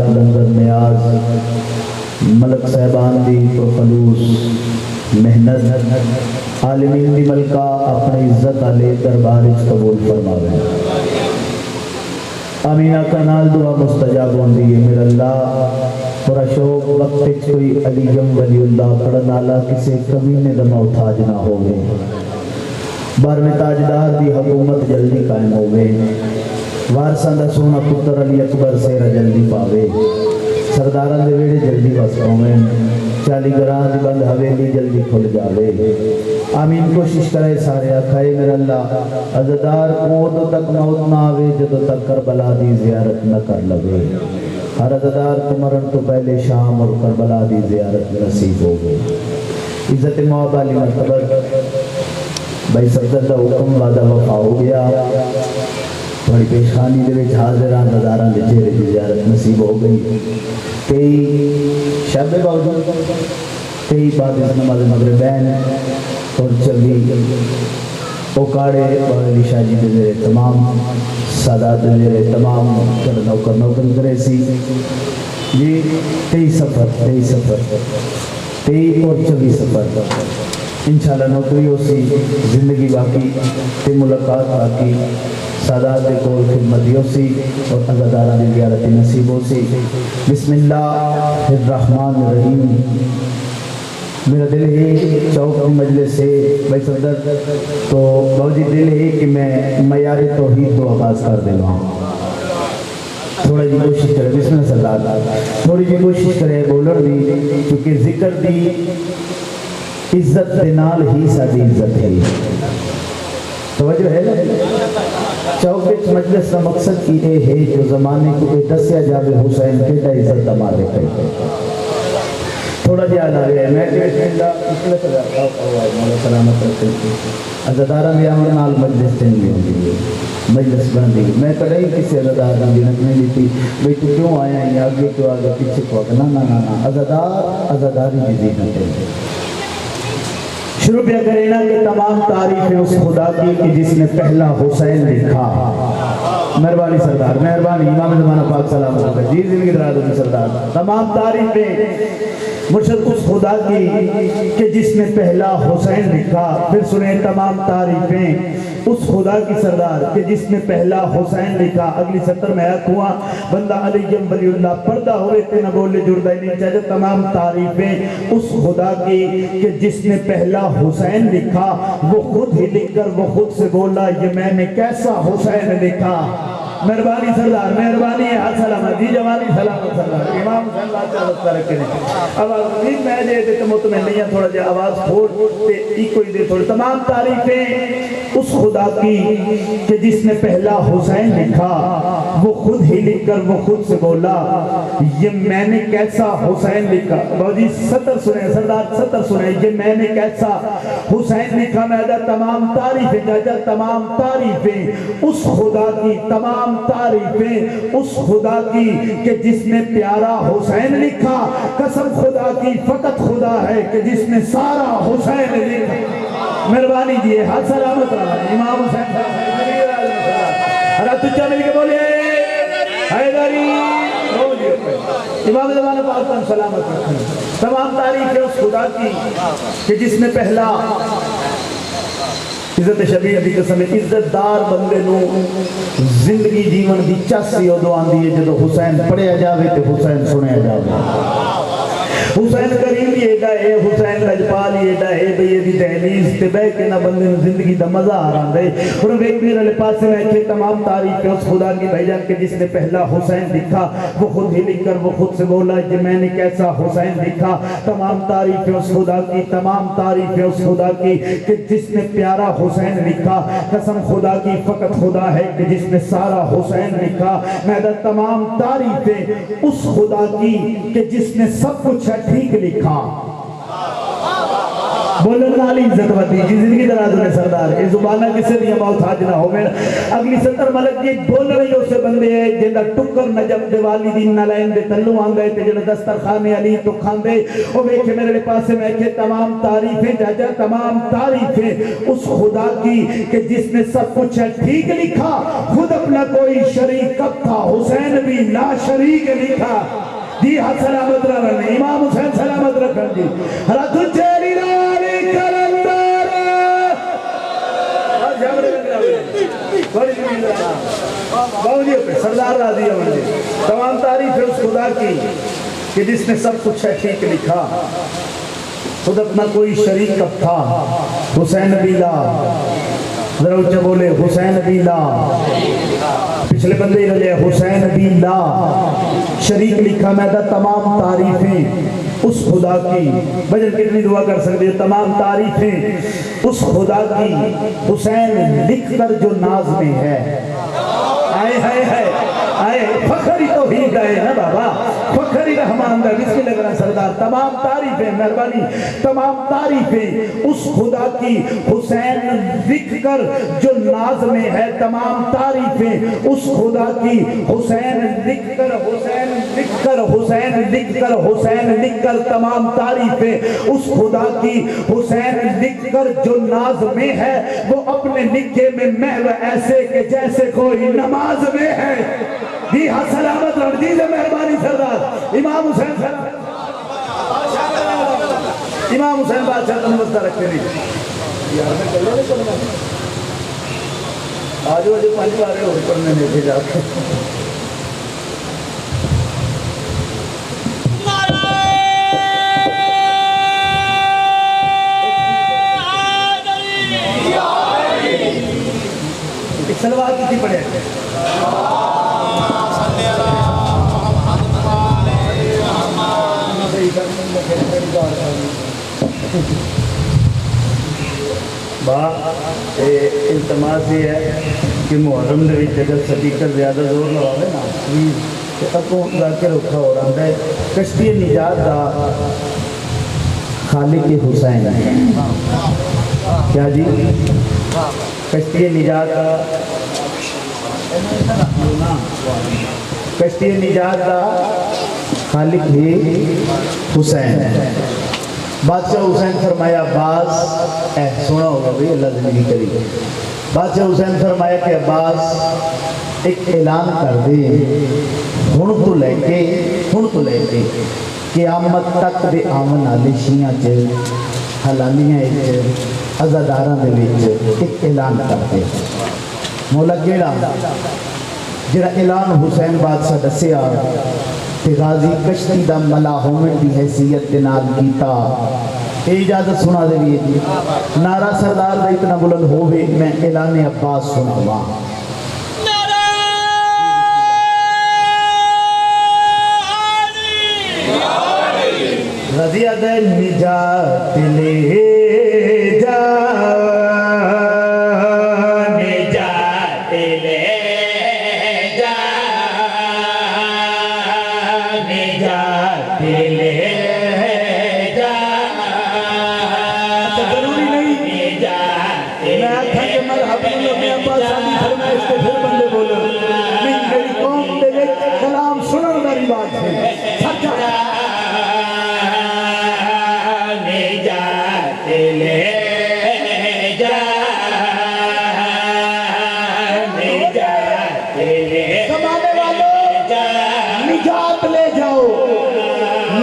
لنگر نیاز ملک صاحبان دی پرخلوص محنت عالمین دی ملکہ اپنی عزت علی دربار قبول فرماوے آمین آقا نال دعا مستجاب ہوندی ہے میرا اللہ پورا شوق وقت کوئی علیم ولی اللہ پڑھن والا کسی کمینے دا محتاج نہ ہوئے بار میں تاجدار دی حکومت جلدی قائم ہوئے وارثاں دا سونا پتر علی اکبر سیرا جلدی پاوے سرداراں دے ویڑے جلدی وس پاویں چالی گراں دی بند حویلی جلدی کھل جاوے آمین کوشش کرے سارے آکھائے میرا اللہ عزدار ادو تک موت نہ آوے جدو تک کربلا دی زیارت نہ کر لگے ہر عزدار تو مرن تو پہلے شام اور کربلا دی زیارت نصیب ہو گئے عزت مواب علی مرتبہ بھائی صدر دا حکم وعدہ وفا ہو گیا بڑی پیشخانی دے وچ حاضران ہزاراں دے چہرے دی زیارت نصیب ہو گئی کئی شب باوجود کئی بعد نماز مغربین اور چلی اوکاڑے اور علی شاہ جی دے زیر تمام سادات دے زیر تمام نوکر کرے سی یہ کئی سفر کئی اور چلی سفر انشاءاللہ نوکری ہو سی زندگی باقی تے ملاقات باقی سادات کو خدمتی ہو سی اور عزادارہ دی زیارت نصیب ہو سی بسم اللہ الرحمن الرحیم میرا دل ہے چوک کی مجلس سے بھائی صدر تو بہت جی دل ہے کہ میں معیار توحید کو آغاز کر دے گا تھوڑا جی کوشش کرے بسم اللہ صلی اللہ علیہ وسلم تھوڑی جی کوشش کرے بولر دی کیونکہ ذکر دی عزت دے نال ہی ساری عزت ہے توجہ ہے چوک مجلس کا مقصد یہ ہے جو زمانے کو دسیا جاوے حسین کے دا عزت دماغے کئی تھوڑا جی آنا رہے ہیں میں کہ بسم اللہ اس لئے سے جاتا ہوں مولا سلامت رکھتے ہیں عزدارہ میں آمن نال مجلس تین لی ہوندی ہے مجلس بن دی میں کڑھائی کسی عزدارہ دی نکنے لی تھی بھئی تو کیوں آیا ہیں آگے کیوں آگے پیچھے کو آگے نا عزداری جزی نتے ہیں شروع پہ کرینا کہ تمام تعریفیں اس خدا کی کہ جس نے پہلا حسین لکھا مہربانی سردار مہربانی امام زمانہ پاک سلام علیکم جی زندگی درازوں کی سردار تمام تعریفیں مرشد اس خدا کی کہ جس نے پہلا حسین لکھا پھر سنیں تمام تعریفیں اس خدا کی سردار کہ جس نے پہلا حسین لکھا اگلی سطر میں آیت ہوا بندہ علیم ولی اللہ پردہ ہوئے تے نہ بولے جردہ نہیں چاہتے تمام تعریفیں اس خدا کی کہ جس نے پہلا حسین لکھا وہ خود ہی لکھ کر وہ خود سے بولا یہ میں نے کیسا حسین لکھا مہربانی سردار مہربانی ہے حد سلامت جی جوانی سلامت سردار امام صلی اللہ علیہ وسلم کرنے آواز نہیں میں دے دیتے مطمئن نہیں ہے تھوڑا جا آواز پھوڑ کوئی دے تھوڑی تمام تعریفیں اس خدا کی کہ جس نے پہلا حسین لکھا وہ خود ہی لکھ کر وہ خود سے بولا یہ میں نے کیسا حسین لکھا بہت جی سطر سنیں سردار سطر سنیں یہ میں نے کیسا حسین لکھا میں دا تمام تعریفیں جاجا تمام تعریفیں اس خدا کی تمام تعریفیں اس خدا کی کہ جس نے پیارا حسین لکھا قسم خدا کی فقط خدا ہے کہ جس نے سارا حسین لکھا مہربانی دیئے حد سلامت رہا امام حسین حضرت تجھا مل کے بولے حیدری امام زمانہ پاکستان سلامت رکھیں تمام تعریفیں اس خدا کی کہ جس نے پہلا عزت شبیہ دی قسم عزت دار بندے نو زندگی جیون دی چاسی او دوان دیئے جدو حسین پڑھیا جاوے تے حسین سنیا جاوے حسین کریم یہ دا ہے حسین لجپال یہ دا ہے بھئی یہ دی دہلیز تے بے کے نہ بندے نو زندگی دا مزہ آران دے اور ایک میرے لئے پاس سے میں کہ تمام تعریفیں اس خدا کی بھائی جان کے جس نے پہلا حسین لکھا وہ خود ہی لکھ کر وہ خود سے بولا کہ میں نے کیسا حسین لکھا تمام تعریفیں اس خدا کی تمام تعریفیں اس خدا کی کہ جس نے پیارا حسین لکھا قسم خدا کی فقط خدا ہے کہ جس نے سارا حسین لکھا میں دا تمام تعریفیں اس خدا کی کہ جس نے سب کچھ ٹھیک لکھا بولن والی عزت ودی جی زندگی دراز ہونے سردار اے زبانہ کسے بھی محتاج نہ ہوئے اگلی سطر ملک جی بول رہے جو سے بندے ہیں جنہا ٹکر نجب دے والدین نہ لائن دے تلو آن گئے تے جنہا دسترخوان علی تو کھان دے وہ ویکھے میرے پاس سے میں کہ تمام تعریفیں جاجا تمام تعریفیں اس خدا کی کہ جس نے سب کچھ ہے ٹھیک لکھا خود اپنا کوئی شریک کب تھا حسین بھی نا شریک لکھا جی حد سلامت رکھنے امام حسین سلامت رکھنے جی رات چیری رالی کرندار باؤجی پہ سردار راضی ہے تمام تعریف ہے اس خدا کی کہ جس نے سب کچھ ہے ٹھیک لکھا خود اپنا کوئی شریک کب تھا حسین بیلا ذرا اچھا بولے حسین بیلا پچھلے بندے ہی رہے حسین بیلا شریک لکھا میں دا تمام تعریفیں اس خدا کی بجن کتنی دعا کر سکتے ہیں تمام تعریفیں اس خدا کی حسین لکھ کر جو ناز میں ہے آئے فخری توحید ہے نا بابا فخری رحمان دا بسم اللہ کرنا سردار تمام تعریفیں مہربانی تمام تعریفیں اس خدا کی حسین لکھ کر جو ناز میں ہے تمام تعریفیں اس خدا کی حسین لکھ کر حسین لکھ کر حسین لکھ کر حسین لکھ کر تمام تعریفیں اس خدا کی حسین لکھ کر جو ناز میں ہے وہ اپنے لکھے میں محو ایسے کہ جیسے کوئی نماز میں ہے جی ہاں سلامت رمضی سے مہربانی سردار امام حسین سلامت امام حسین بادشاہ تنوستہ رکھتے نہیں یار میں کلے نہیں کرنا آجو آجو پانچ بارے ہو پڑھنے میں بھی جاتے ایک سلوات کسی پڑھے التماس یہ ہے کہ محرم دے وچ اگر سپیکر زیادہ زور لگاوے نا پلیز اگوں ذاکر اوکھا ہو رہا ہے کشتی نجات دا خالق حسین ہے کیا جی کشتی نجات دا کشتی نجات دا خالق بھی حسین ہے بادشاہ حسین فرمایا عباس سنا ہوگا بھی اللہ زندگی کری بادشاہ حسین فرمایا کہ عباس ایک اعلان کر دے ہن تو لے کے قیامت تک دے آمن آلے شیعہ چے حلالیاں ایک عزاداراں دے وچ ایک اعلان کر دے مولا کیڑا جڑا اعلان حسین بادشاہ دسیا کہ غازی کشتی دا ملا ہومن دی حیثیت دنال کیتا اے اجازت سنا دے لیے جی نعرہ سردار دا اتنا بلند ہوئے میں اعلان عباس سنا ہوا رضی دے نجات لے جا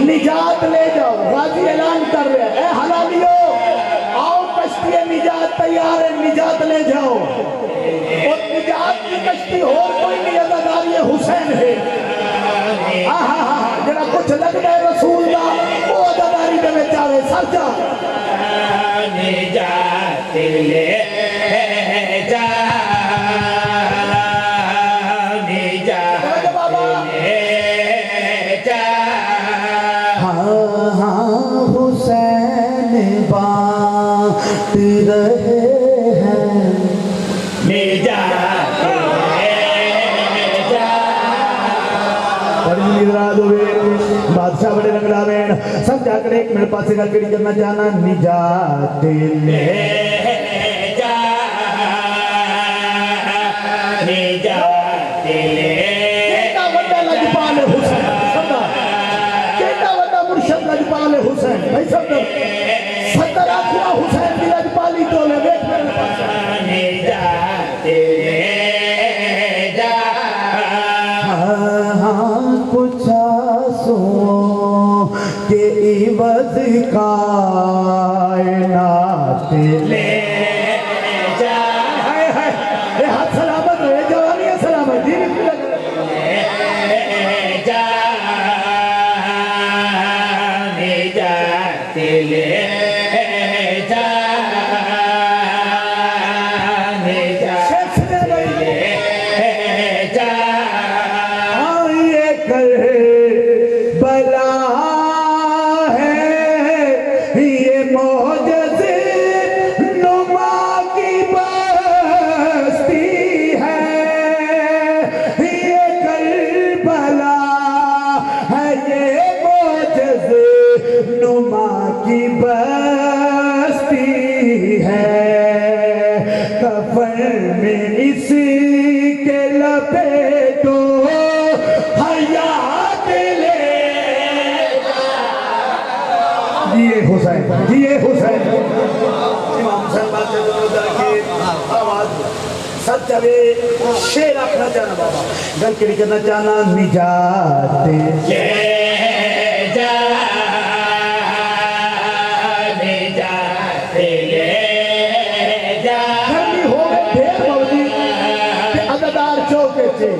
نجات لے جاؤ غازی اعلان کر رہے ہیں اے حلالیو آؤ کشتی نجات تیار ہے نجات لے جاؤ اور نجات کی کشتی اور کوئی نہیں عزاداری حسین ہے جنہا کچھ لگ گئے رسول اللہ وہ عزاداری دے میں چاہے سر جا نجات لے جا ناراض ہوئے بادشاہ بڑے رنگلا وین سمجھا کر ایک منٹ پاسے گل کری کرنا چاہنا نجات لے جا نجات لے کیتا وڈا لجپال حسین سمجھا کیتا وڈا مرشد لجپال حسین بھائی سمجھا ستر آخرا حسین کی لجپالی تو لے بیٹھ میرے پاس نجات لے جا پوچھا سو کہ عوض کائنات لے جا اے ہاتھ سلامت ہو اے جوانی ہے سلامت لے جا نجات لے جا شیر اپنا چاہنا بابا گل کری کرنا چاہنا نجات لے جا نجات لے جا گرمی ہو گئے ڈھیر مولی تے عددار چوکے چھے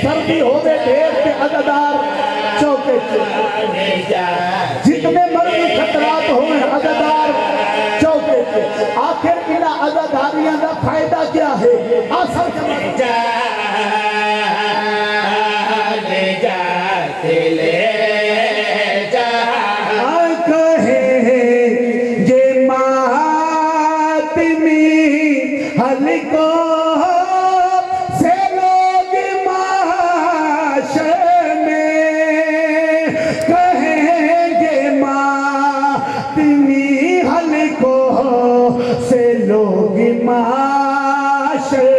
سردی ہو گئے ڈھیر تے عددار چوکے چھے جتنے مرضی خطرات ہوئے عددار چوکے چھے آخر انہا عدداریاں دا فائدہ کیا ہے آسان جمع جا نجات لے جا کہے یہ ماتمی حلقوں سے لوگ معاشر میں کہیں یہ ماتمی حلقوں سے لوگ معاشر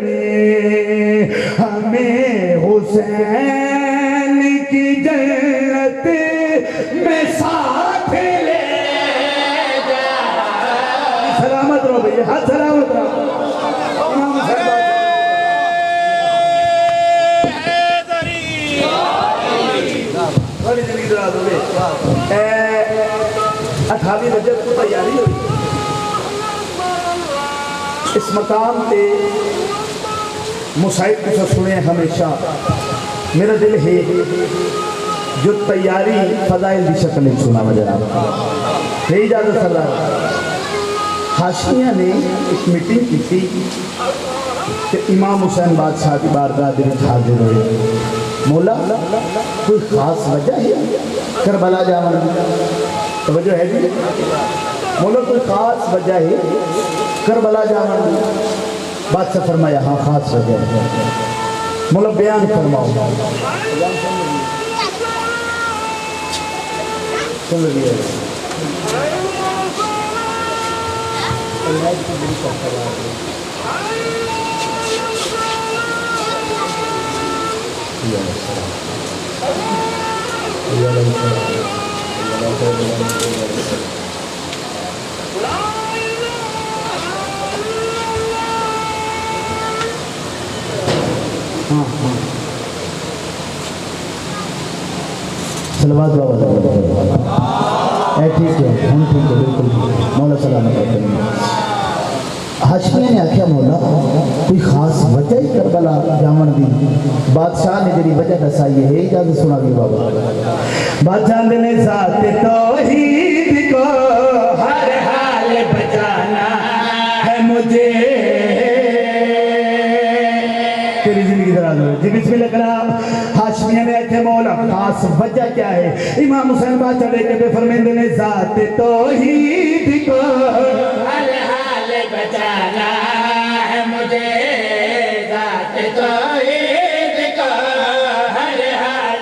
میں ہمیں حسین کی جنت میں ساتھ لے جا سلامت رہو بھئی ہاتھ سلامت رہو امام حسین بڑی جنگی دراز ہوئے 28 رجب کو تیاری ہوئی اس مقام پہ مصائب کو سنے ہمیشہ میرا دل ہے جو تیاری فضائل دی شکل نہیں سنا جناب ہے اجازت سردار حاشیہ نے ایک میٹنگ کی تھی کہ امام حسین بادشاہ کی بارگاہ دل حاضر ہوئے مولا کوئی خاص وجہ ہے کربلا جانا توجہ ہے جی مولا کوئی خاص وجہ ہے کربلا جانا بادشاہ فرمایا ہاں خاص وجہ ہے مولا بیان فرماؤ سن لیے صلوات بابا اے ٹھیک ہے ہم ٹھیک ہے بالکل مولا سلامت کرتے ہیں حاشمیہ نے آکھیا مولا کوئی خاص وجہ ہی کربلا جامن دی بادشاہ نے جری وجہ دسائی ہے اجازت سنا دی بابا بادشاہ نے ذات توحید کو ہر حال بچانا ہے مجھے تیری زندگی دراز ہوئے جی بسم اللہ کرام حاشمیہ نے آکھیا مولا خاص وجہ کیا ہے امام حسین بادشاہ لے کے بے فرمیندے نے ذات توحید کو ہر حال بچانا ہے مجھے ذات توحید کو ہر حال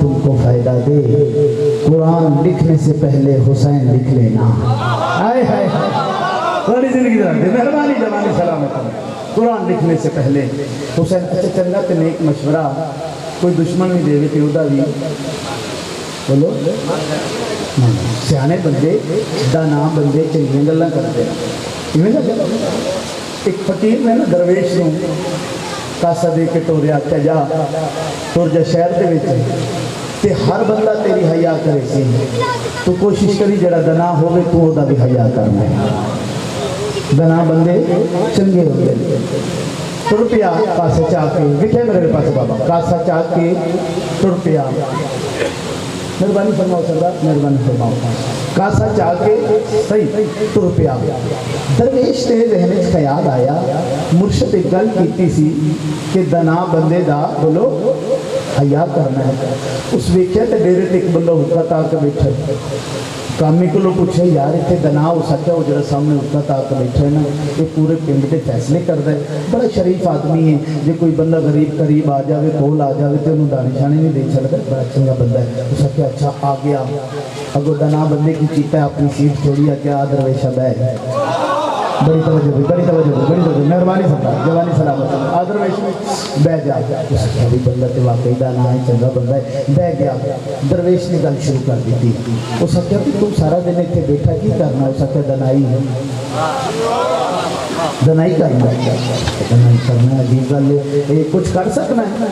تم کو فائدہ دے، قرآن لکھنے سے پہلے حسین لکھ لینا۔ آئے ہائے بڑی زندگی دے مہربانی جوانی سلامت۔ قرآن لکھنے سے پہلے حسین اچھا چنگا تے نیک مشورہ کوئی دشمن بھی دے تے ادا بھی بولو سیانے بندے دانا بندے چنگیاں گلاں کرتے ہیں۔ ایک فقیر میں نا درویش نوں کاسا دے کے ٹوریا کہ جا ٹور جا شہر دے وچ تے ہر بندہ تیری حیا کرے سی، تو کوشش کری جڑا دنا ہوے تو دا بھی حیا کرنا ہے۔ دنا بندے چنگے ہوندے ٹر پیا کاسا چاہ کے وکھے میرے پاس بابا کاسا چاہ کے ٹر پیا مہربانی فرماؤ سردار مہربانی فرماؤ کاسا چاہ کے صحیح ٹر پیا۔ درویش تے ذہن وچ خیال آیا مرشد ایک گل کیتی سی کہ دنا بندے دا بولو حیا کرنا ہے۔ اس ویکھیا تے ڈیرے تے ایک بندہ حکا تا کے بیٹھا کامی کو لوگ پوچھے یار اتنے دنا ہو سکتا وہ جڑا سامنے حکا تا کے بیٹھا ہے نا یہ پورے پنڈ کے فیصلے کرتا ہے، بڑا شریف آدمی ہے، جے کوئی بندہ غریب قریب آ جاوے کول آ جاوے تو انہوں دانے شانے نہیں دے چلتا، بڑا چنگا بندہ ہے۔ اس کہ اچھا آ گیا اگو دنا بندے کی چیتا ہے اپنی سیٹ چھوڑی آ کے درویشہ بہ بڑی توجہ بھی بڑی توجہ بھی بڑی توجہ مہربانی سرکار جوانی سلامت آدرویش میں بہ جا بھی بندہ تے واقعی دانا ہے چنگا بندہ ہے بہ گیا۔ درویش نے گل شروع کر دی تھی اس کہا کہ تم سارا دن اتنے بیٹھا کی کرنا، اس کہا دنائی ہے دنائی کرنا ہے دنائی کرنا ہے عجیب گل ہے کچھ کر سکنا ہے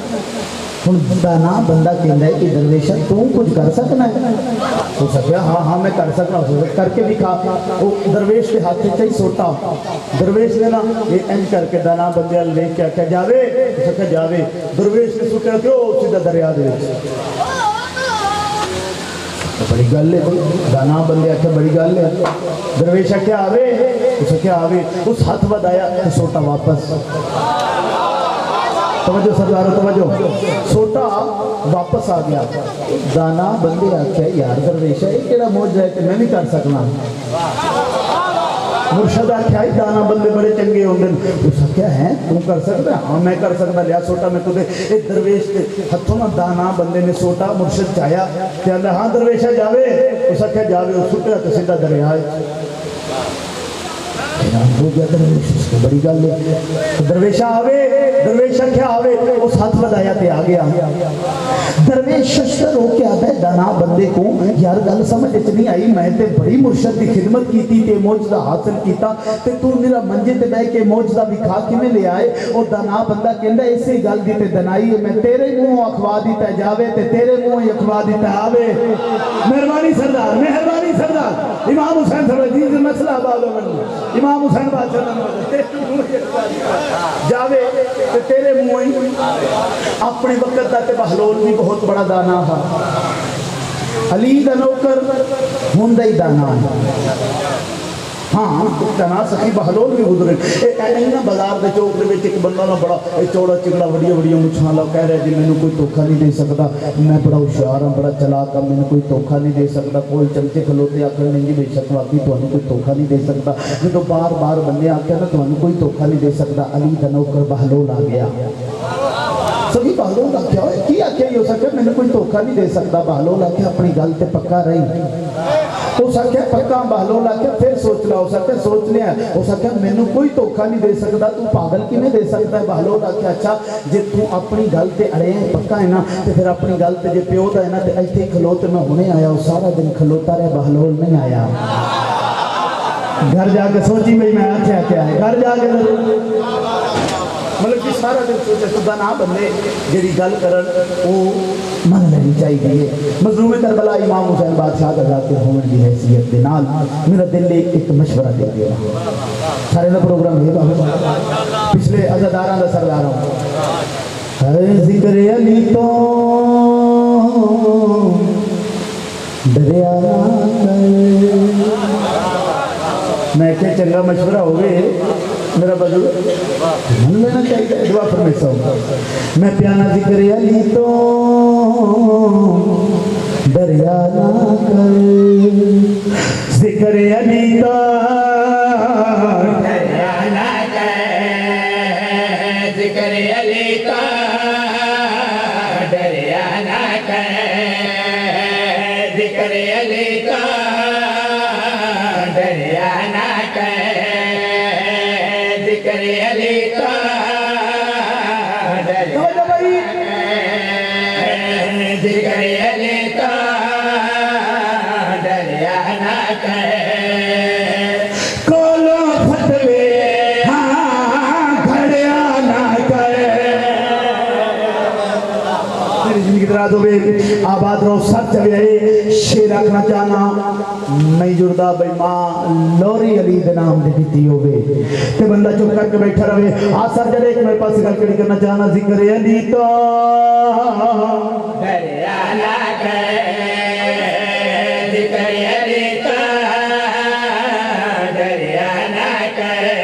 ہن دانا بندہ کہندا ہے کہ درویشہ تو کچھ کر سکنا ہے تو سکیا ہاں ہاں میں کر سکنا کر کے دکھا۔ وہ درویش کے ہاتھ چاہی سوٹا درویش نے نا یہ انج کر کے دانا بندے لے کے کیا جاوے سکیا جاوے درویش نے سوٹا کیوں سیدھا دریا دے بڑی گل ہے دانا بندے آکھے بڑی گل ہے درویشہ کیا آوے اسے کیا آوے اس ہاتھ بدایا سوٹا واپس توجہ سردارو توجہ سوٹا واپس آ گیا۔ دانا بندے آکھے یار درویشہ ایک کیڑا موجہ ہے کہ میں بھی کر سکنا مرشد آکھے دانا بندے بڑے چنگے ہوں گے اس کیا ہے تم کر سکتا ہے ہاں میں کر سکتا لیا سوٹا میں تو دے ایک درویش کے ہتھوں نا دانا بندے نے سوٹا مرشد چاہیا کہ اللہ ہاں درویشہ جاوے اس کیا جاوے اس سوٹا تو سیدھا دریا ہے ہو گیا درویش اس کو بڑی گل ہے درویشہ آوے درویشہ کیا آوے اس ہاتھ بدایا تے آ گیا۔ درویش ششتر ہو کے آتا ہے دانا بندے کو یار گل سمجھ اتنی آئی میں تے بڑی مرشد کی خدمت کیتی تے موجزہ حاصل کیتا تے تو میرا منجے تے بے کے موجزہ بھی کھا کی میں لے آئے اور دانا بندہ کہندہ اسی گل دیتے دنائی میں تیرے منہ اخوا دیتا جاوے تے تیرے منہ اخوا دیتا آوے۔ مہربانی سردار امام حسین سردار جیز مسئلہ آبادو من امام حسین بادشاہ جاوے تے تیرے منہ اپنے وقت دا تے بہلول بھی بہت بڑا دانا تھا علی دا نوکر ہندائی دانا ہاں دانا سخی بہلول بھی گزرے اینا بازار دے چوک دے وچ ایک بندہ نہ بڑا چوڑا چگڑا وڈیا وڈیا مچھاں لا کہہ رہے جی میں کوئی دھوکا نہیں دے سکتا میں بڑا ہوشیار ہوں بڑا چلاک ہوں میں کوئی دھوکا نہیں دے سکتا کوئی چمچے کھلوتے آکر نہیں جی بے شک واقعی تمہیں کوئی دھوکا نہیں دے سکتا جب بار بار بندے آکر نا تمہیں کوئی دھوکا نہیں دے سکتا علی دا نوکر بہلول آ گیا سبھی بہلول آ کیا ہوئے کیا کیا ہو سکتا میں نے کوئی دھوکا نہیں دے سکتا بہلول آ کے اپنی گل تے پکا رہی ہو سکتا پکا بہلول آ کے پھر سوچ لا ہو سکتا سوچ لیا ہو سکتا میں نے کوئی دھوکا نہیں دے سکتا تو پاگل کی نہیں دے سکتا ہے بہلول آ کے اچھا جے تو اپنی گل تے اڑے ہیں پکا ہے نا تے پھر اپنی گل تے جے پیو دا ہے نا تے ایتھے کھلوتے میں ہونے آیا وہ سارا دن کھلوتا رہے بہلول نہیں آیا گھر جا کے سوچی میں آکھیا کیا ہے گھر جا کے مطلب کہ سارا دن سوچے تو دانا بندے جڑی گل کرن وہ من لینی چاہیے۔ مظلوم کربلا امام حسین بادشاہ دا ذات ہونے کی حیثیت دے نال میرا دل ایک مشورہ دے دیا سارے دا پروگرام یہ بہت پچھلے عزاداراں دا سرداراں ہے ذکر علی تو دریا میں کہ چنگا مشورہ ہوئے میرا بزرگ من لینا چاہیے دعا فرمیسا ہوں میں پیانا ذکر علی تو دریا نہ کر ذکر علی تو دریا نہ کر ذکر علی تو دریا نہ ذکر علی کا دریا نہ کرے ذکر علی کا دریا نہ کرے ذکر علی کا دریا نہ کرے آباد رو سب جگہ شیر رکھنا چاہنا نہیں جڑتا بھئی ماں لوری علی دے نام دے دیتی ہوئے تے بندہ چپ کر کے بیٹھا رہے آسر جڑے ایک میرے پاس گل کڑی کرنا چاہنا ذکر علی تو دریا نہ کرے ذکر علی کا دریا نہ کرے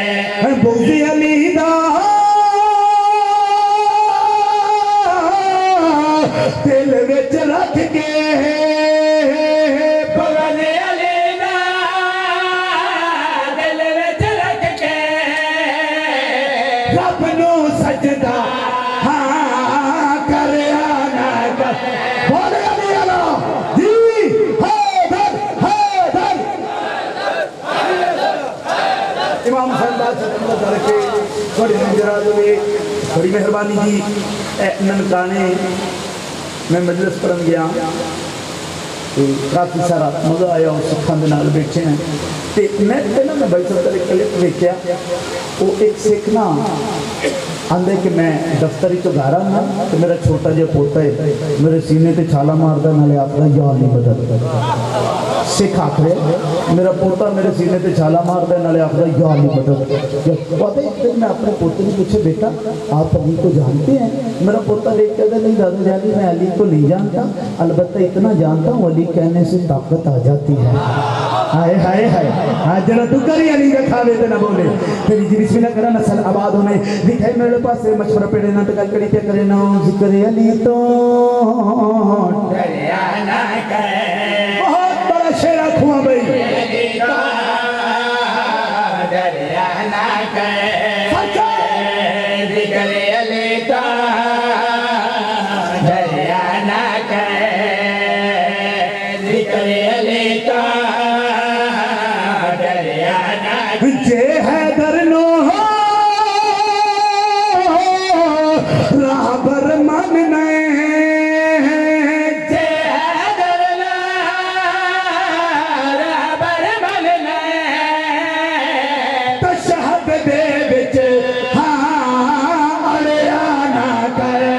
بغض علی دا دل وچ رکھ کے بغض علی دا دل وچ رکھ کے رب نو سجدہ ہاں کریا نہ کر بولے علی اللہ جی حیدر حیدر امام حسین بادشاہ اللہ تعالیٰ کے بڑی مجرد ہوئے بڑی مہربانی جی ننکانے میں مجلس پڑھن گیا کافی سارا مزہ آیا اور سکھان دے نال بیٹھے ہیں تے میں پہلا میں بھائی صاحب کا کلپ ویکھیا وہ ایک سیکھنا آندے کہ میں دفتری تو گھر آنا تو میرا چھوٹا جہا پوتا ہے میرے سینے تے چھالا ماردا نالے آکھدا یا نہیں بدلتا سکھ آکھے میرا پوتا میرے سینے تے چھالا ماردا نالے آکھدا یا نہیں بدلتا پتہ ہے میں اپنے پوتے نے پوچھے بیٹا آپ علی کو جانتے ہیں میرا پوتا دیکھ کے کہتا نہیں دادا جانی میں علی کو نہیں جانتا البتہ اتنا جانتا ہوں علی کہنے سے طاقت آ جاتی ہے ہائے ہائے ہائے آج جنا تو کری علی کا کھا لیتے نہ بولے پھر جی بسم اللہ کرا نسل آباد ہونے دکھائی میرے پاس سے مشورہ پیڑے نہ تکل کری پہ کرے نہ ذکر علی تو دریا نہ کرے بہت بڑا شیرہ کھوا بھئی دریا نہ کرے ذکر علی کا دریا نہ کرے ذکر علی کا دریا نہ جے حیدر نو رہبر من نئے جے حیدر لا رہبر من نئے تشہد دے بچ ہاں اڑیا نہ کرے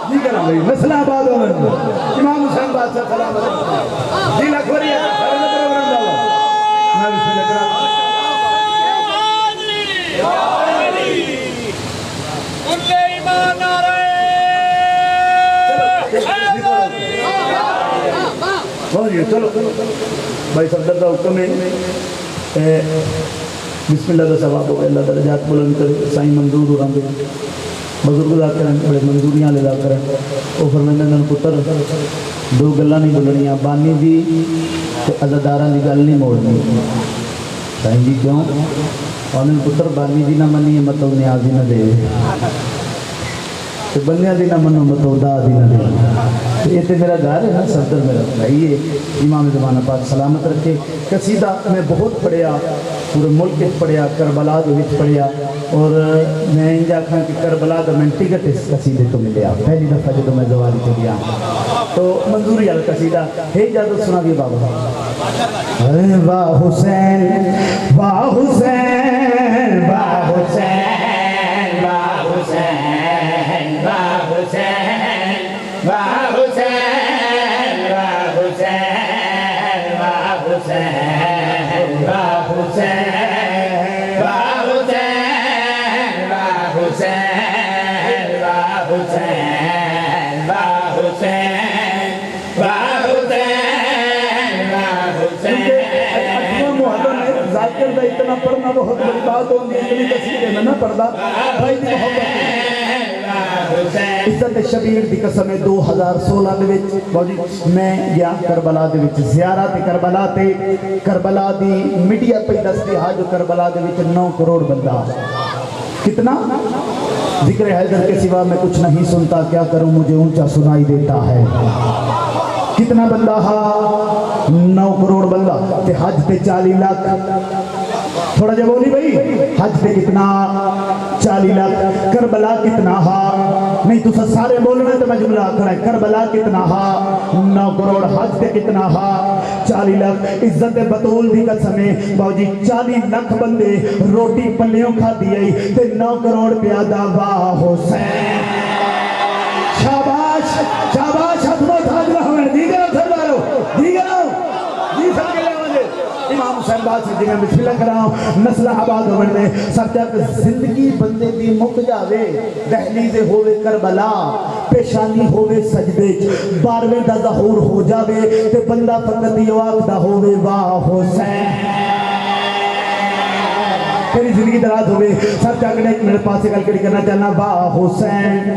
جی کرنا بھئی مسئلہ آباد ہونے امام حسین بادشاہ سلام علیکم جی لکھوری ہے میں بسم اللہ کرا چلو بھائی صدر کا حکم ہے بسم اللہ کا ثواب ہوگا اللہ درجات بلند کرے سائیں منظور ہو رہا بزرگ دا کریں بڑے منظوریاں لے دا کریں وہ فرمائندہ نن پتر دو گلہ نہیں بولنیاں بانی دی تے عزاداراں دی گل نہیں موڑنی سائیں جی کیوں اور نن پتر بانی دی نہ منی مطلب نیازی نہ دے تو بنیا دی نہ منو مطلب دا دی نہ دے یہ تو میرا گھر ہے نا صدر میرا بھائی ہے امام زمانہ پاک سلامت رکھے قصیدہ میں بہت پڑھیا پورے ملک کے پڑھیا کربلا دے وچ پڑھیا اور میں ان جاکھاں کہ کربلا دا میں ٹکٹ اس قصیدے تو ملیا پہلی دفعہ جب میں زواری کو گیا تو منظوری والا قصیدہ ہے جادو سنا بھی بابا واہ حسین واہ حسین واہ حسین واہ حسین واہ حسین واہ حسین واہ حسین واہ حسین واہ حسین واہ حسین واہ حسین واہ حسین واہ حسین واہ حسین واہ حسین ذاکر دا اتنا پڑھنا بہت بڑی بات ہوگی اتنی تصویریں میں نہ پڑھدا بھائی دی محبت عزت شبیر دی قسم 2016 دے وچ میں گیا کربلا دے وچ زیارت کربلا دی میڈیا پہ دستی ہا جو کربلا دے وچ 9 کروڑ بندہ کتنا ذکر حیدر کے سوا میں کچھ نہیں سنتا کیا کروں مجھے اونچا سنائی دیتا ہے کتنا بندہ ہا 9 کروڑ بندہ تے حج تے 40 لاکھ تھوڑا جا بولی بھائی حج تے کتنا 40 لاکھ کربلا کتنا ہا نہیں تو سارے بولنے تو میں جملہ کھڑا ہے کربلا کتنا ہا 9 کروڑ حج تے کتنا ہا 40 لاکھ عزت بطول دی قسمیں باوجی 40 لاکھ بندے روٹی پلیوں کھا دیئے تے 9 کروڑ پیادہ واہ حسین شاباش شاباش حضرت حاج رحمن دیگر سردارو دیگر جی سب کے لئے مجھے امام حسین بات سے جنہیں بسم اللہ کراؤں نسل آباد ہونے سب جاک زندگی بندے دی مک جاوے دہلیز ہوئے کربلا پیشانی ہوئے سجدے بارویں دا ظہور ہو جاوے تے بندہ فقط یواق دا ہوئے واہ حسین تیری زندگی دراز ہوئے سب جاک نے ایک میرے پاس سے کل کری کرنا چاہنا واہ حسین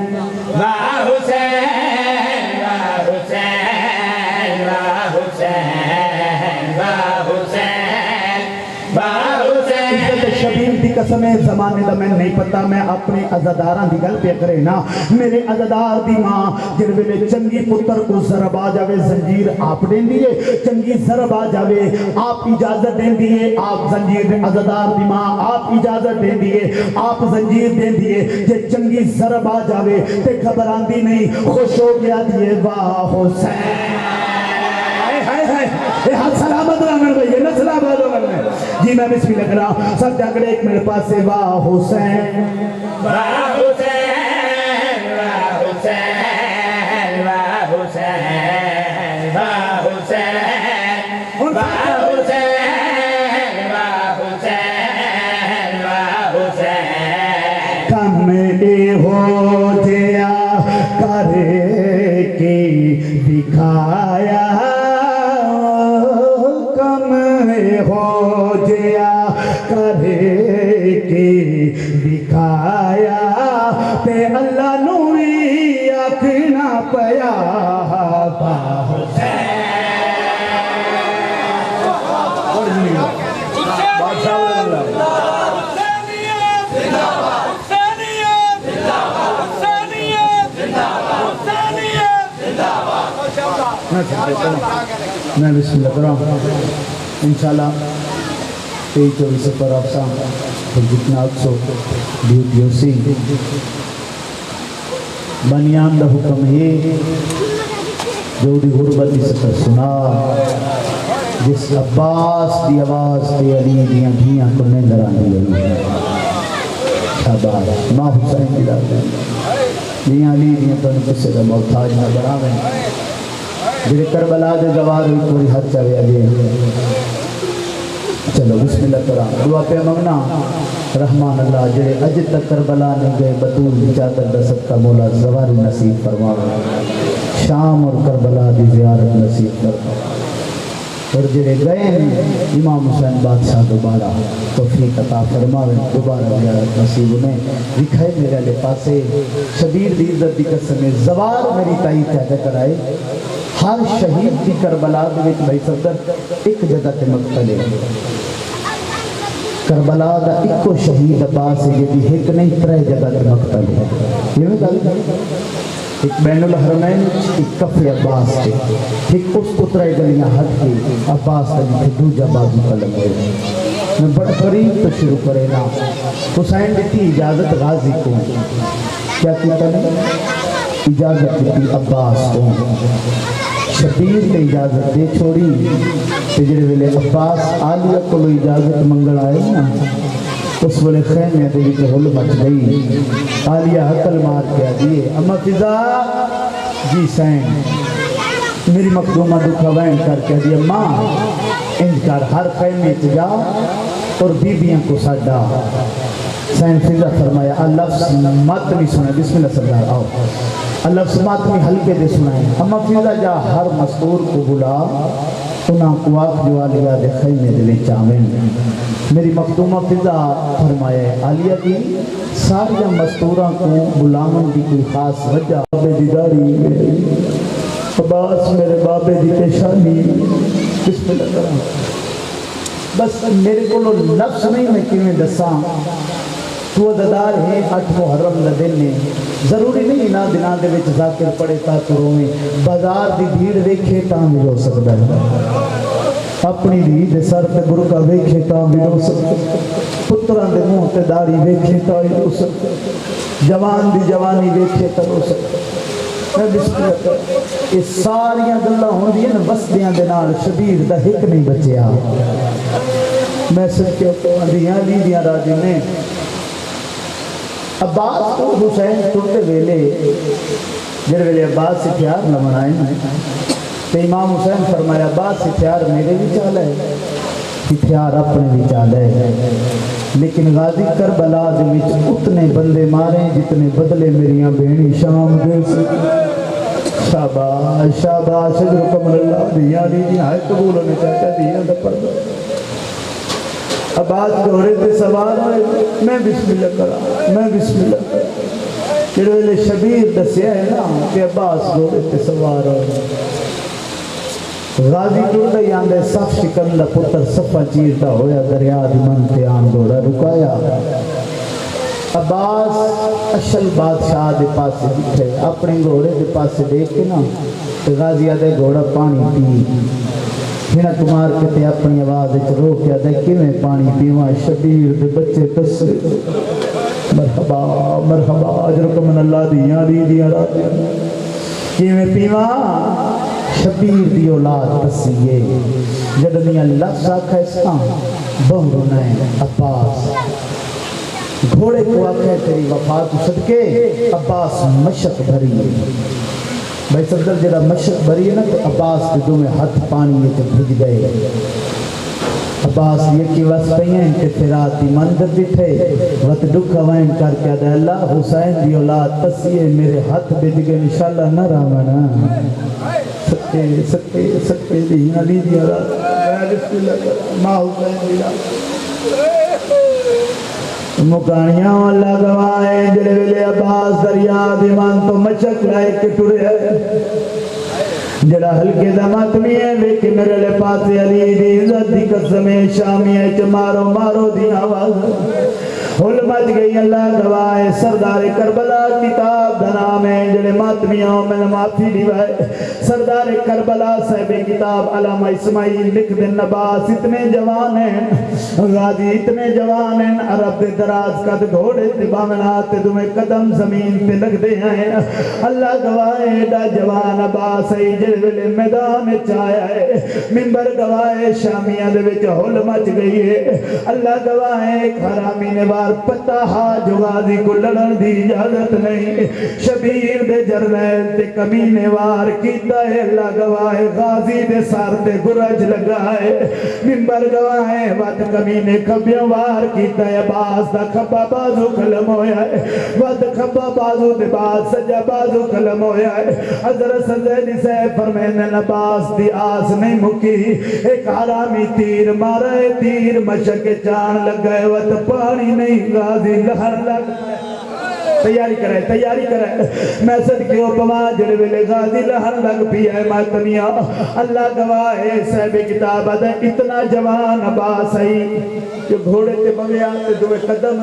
واہ حسین واہ حسین واہ حسین واہ حسین واہ حسین عزت شبیر دی قسم ہے زمانے دا میں نہیں پتا میں اپنے عزداراں دی گل پہ کرے نا میرے عزدار دی ماں جن ویلے چنگی پتر کو ضرب آ جاوے زنجیر آپ دین دیئے چنگی ضرب آ جاوے آپ اجازت دین دیئے آپ زنجیر عزدار دی ماں آپ اجازت دین دیئے آپ زنجیر دین دیئے جے چنگی ضرب آ جاوے تے گھبران دی نہیں خوش ہو گیا دیئے واہ حسین اے ہاتھ سلامت رہنر بھئی یہ نسل آباد ہوگا جی میں بسم اللہ کرا سب جاکڑے ایک میرے پاس سے واہ حسین واہ حسین واہ حسین واہ حسین واہ حسین واہ حسین واہ حسین واہ حسین کم اے ہو جیا کرے کی دکھایا ہو جیا کرے کی دکھایا تے اللہ نوی اکھنا پیا واہ میں بسم اللہ کرام انشاءاللہ 23 سفر افسان تو جتنا اکسو ڈیوٹیو سی بنیان دا حکم ہے جو دی غربت دی سفر سنا جس عباس دی آواز تے علی دیاں دھیاں کو نیندران دی علی شاباش ماں حسین دی دار دیاں علی دیاں تو کسے دا محتاج نہ بڑھاویں جنہیں کربلا دے گوار ہوئی کوئی حد چاہے آگے چلو بسم اللہ کرام دعا پہ مانگنا رحمان اللہ جنہیں اجد تک کربلا نہیں گئے بطول چادر دست کا مولا زواری نصیب فرماؤ شام اور کربلا دی زیارت نصیب فرماؤ اور جنہیں گئے امام حسین بادشاہ دوبارہ توفیق عطا فرماؤ دوبارہ زیارت نصیب انہیں دکھائے میرے لے پاسے شبیر دی عزت دی قسم زوار میری تائی چاہتے کرائے ہر شہید کی کربلا دے وچ بھائی صدر ایک جگہ تے مقتل ہے کربلا دا ایکو شہید عباس ہے یہ ایک نہیں 3 جگہ تے مقتل ہے یہ میں گل ایک بین الحرمین ایک کفی عباس کے ایک اس پترے گلیاں ہٹ کے عباس کا جیسے دوجہ بازو قلم ہے میں بڑا قریب تو شروع کرے نا حسین دیتی اجازت غازی کو کیا کہتا نہیں اجازت دیتی عباس کو شبیر نے اجازت دے چھوڑی تجرے ویلے عباس آلیہ کو لو اجازت منگل آئے نا اس ویلے خیمے دے وچ ہل مچ گئی آلیہ حقل مار کیا دیئے اما فضا جی سین میری مقدومہ دکھا وین کر کیا دیئے ماں انجکار ہر خیمے جا اور بیبیاں کو ساڈا سین فضا فرمایا اللفظ ماتمی سنائے بسم اللہ سردار آؤ اللفظ ماتمی حلقے دے سنائے اما فضا جا ہر مستور کو بلا انہاں کو آخ جو آلیہ دے خیمے دے چاوین میری مقدومہ فضا فرمایا عالیہ کی ساریا مستوراں کو بلامن دی کوئی خاص وجہ بابے دی داری عباس میرے بابے دی پیشانی بسم اللہ کرام بس میرے کو لفظ نہیں میں کیوں دساں تو عددار ہے 8 محرم دا دن نے ضروری نہیں نہ دناں دے وچ ذاکر پڑے تا رویں بازار دی بھیڑ ویکھے تاں بھی ہو سکدا ہے اپنی دھی دے سر تے برقع ویکھے تاں بھی ہو سکدا پتراں دے منہ تے داڑھی ویکھے تاں بھی ہو سکدا جوان دی جوانی ویکھے تاں ہو سکدا میں بسم اللہ کر یہ ساریاں گلاں ہوندیاں وسدیاں دے نال شبیر دا ہک نہیں بچیا میں سچے تو اندیاں لیدیاں راجی نے عباس کو حسین ٹرتے ویلے جڑے ویلے عباس سے پیار نہ منائیں تو امام حسین فرمایا عباس سے پیار میرے بھی چال ہے پیار اپنے بھی چال ہے لیکن غازی کربلا دے وچ اتنے بندے مارے جتنے بدلے میریاں بہنی شام دے سے شاباش شاباش حکم اللہ دیاں ہائے قبول ہونے چاہتا دیاں دا پردہ عباس گھوڑے پہ سوار ہوئے میں بسم اللہ کرا میں بسم اللہ کرا جڑے شبیر دسیا ہے نا کہ عباس گھوڑے پہ سوار ہوئے غازی ٹوٹا یاندے صف شکندہ پتر صفہ چیرتا ہویا دریا دیمان تے آن گھوڑا رکایا عباس اشل بادشاہ دے پاسے دکھے اپنے گھوڑے دے پاسے دیکھ کے نا غازی آدھے گھوڑا پانی پی ہنا کمار کتے اپنی آواز رو کیا دے کیویں پانی پیواں شبیر دے بچے تسلے مرحبا مرحبا اجرکم من اللہ دیاں راتیاں کیویں پیواں شبیر دی اولاد تسیے جدنیاں لفظ آکھا اس کا بہرو نائیں عباس گھوڑے کو آکھا تیری وفات صدقے عباس مشق بھری ہے بھائی صدر جڑا مشق بھری ہے نا تو عباس کے دو میں ہاتھ پانی یہ جو بھج گئے عباس یہ کی وس پہین کے فراتی مندر دٹھے وقت دکھا وائن کر کے دے اللہ حسین دی اولاد تسیے میرے ہاتھ بھج گئے انشاءاللہ نہ رامنا سکے دینا لی دیا رات بسم اللہ کرا ماں حسین دینا مکانیاں اللہ گوائے جلے ویلے عباس دریا دیمان تو مچک لائے کے ٹورے ہے جڑا ہلکے دمات میں ہے ویکے میرے لے پاتے علی دی عزت دی قسم شامی ہے چھ مارو مارو دی آواز ہل مچ گئی اللہ گواہ سردار کربلا کتاب دنام ہے جڑے ماتمیاں میں معافی دیوائے سردار کربلا صاحب کتاب علامہ اسماعیل لکھ دن نباس اتنے جوان ہیں غازی اتنے جوان ہیں عرب دے دراز قد گھوڑے تبامنات دمیں قدم زمین پہ لگ دے ہیں اللہ گواہ ایڈا جوان عباس ہے جڑے ویلے میدان چایا ہے منبر گواہ شامیاں دے وچ ہل مچ گئی ہے اللہ گواہ ایک حرامی نے وار پتہ ہا جو غازی کو لڑن دی اجازت نہیں شبیر دے جرنیل تے کمینے وار کیتا ہے اللہ گواہ غازی دے سار تے گرج لگا ہے منبر گواہ ہے وقت کمینے کھبیوں وار کیتا ہے عباس دا کھبا بازو کلم ہویا ہے وقت کھبا بازو دے بعد سجا بازو کلم ہویا ہے حضرت سزیدی سے فرمین عباس دی آس نہیں مکی ایک حرامی تیر مارا ہے تیر مشک چان لگ گئے وقت پانی نہیں غازی لہر لگ تیاری کرے میں صدقیوں پما جڑے ویلے غازی لہر لگ پی ہے ماتمیاں اللہ گواہ ہے صاحب کتاب ہے اتنا جوان عباس ہے جو گھوڑے تے بغیات دوے قدم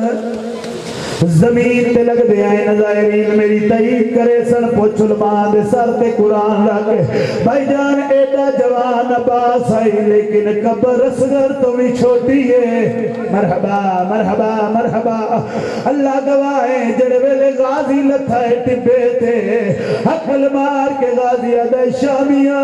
زمین تے لگ دے آئے نظائرین میری تحیق کرے سن پوچھ علماء دے سر تے قرآن رکھے بھائی جان ایڈا جوان عباس ہے لیکن قبر اصغر تو بھی چھوٹی ہے مرحبا مرحبا مرحبا اللہ گواہ ہے جڑے ویلے غازی لتھائے ٹبے تھے حقل مار کے غازی ادھے شامیاں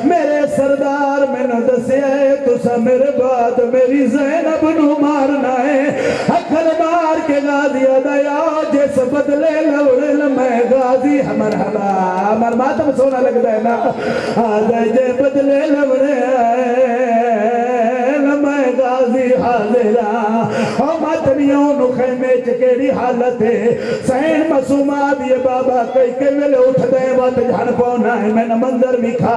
میرے سردار میں نہ دسے آئے تو سا میرے بعد میری زینب نو مارنا ہے حقل مار کے غازی ادایا جیس بدلے لوڑے لمحے غازی مرحبا ہمار ماتم سونا لگ دے نا آدھے جے بدلے لوڑے لمحے غازی حاضرہ اور ماتمیوں نو خیمے چکیڑی حالت ہے سین مسومات یہ بابا کئی کے ملے اٹھ دے وقت جھن پونا ہے میں نے منظر بھی کھا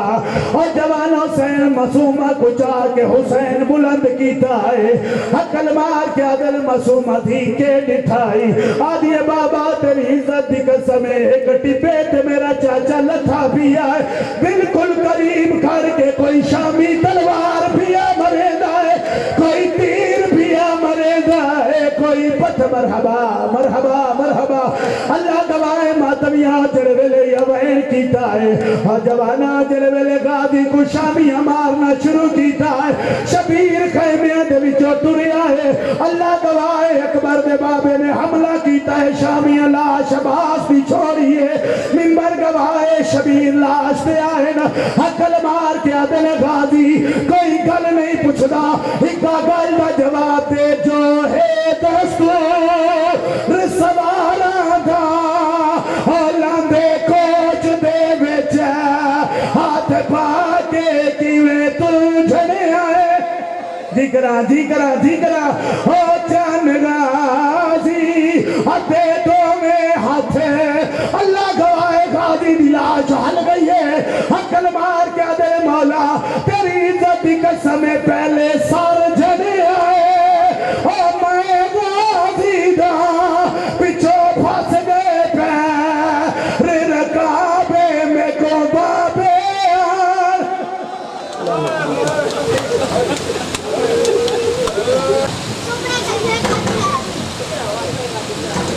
اور جوانوں سین مسومہ کو چاہ کے حسین بلند کیتا ہے حقل مار کے عدل مسومہ تھی کے ڈٹھائی آدھیے بابا تیری عزت دی قسم ایک ٹپے تے میرا چاچا لتھا بھی آئے بالکل قریب کر کے کوئی شامی تلوار بھی مرے دائے کوئی تیر بھی مرحبا مرحبا مرحبا اللہ گواہ ماتمیاں جڑے ویلے یوین کیتا ہے جوانا جڑے ویلے غازی کو شامیاں مارنا شروع کیتا ہے شبیر خیمیاں دے وچوں ٹریا ہے اللہ گواہ اکبر دے بابے نے حملہ کیتا ہے شامیاں لاش عباس بھی چھوڑی ہے منبر گواہ شبیر لاش پہ آئے نا حقل مار کے آدھے غازی کوئی گل نہیں پوچھدا ہکا گل دا جواب دے جو ہے دستور سوارا دا لاندے کوچ دے وچ ہاتھ پا کے کیویں تو جھڑے آئے جگرا جگرا جگرا او چن غازی ہتھے دو میں ہاتھ اللہ گواہ غازی دی لاش ہل گئی ہے عقل مار کے دے مولا تیری عزت کی قسم پہلے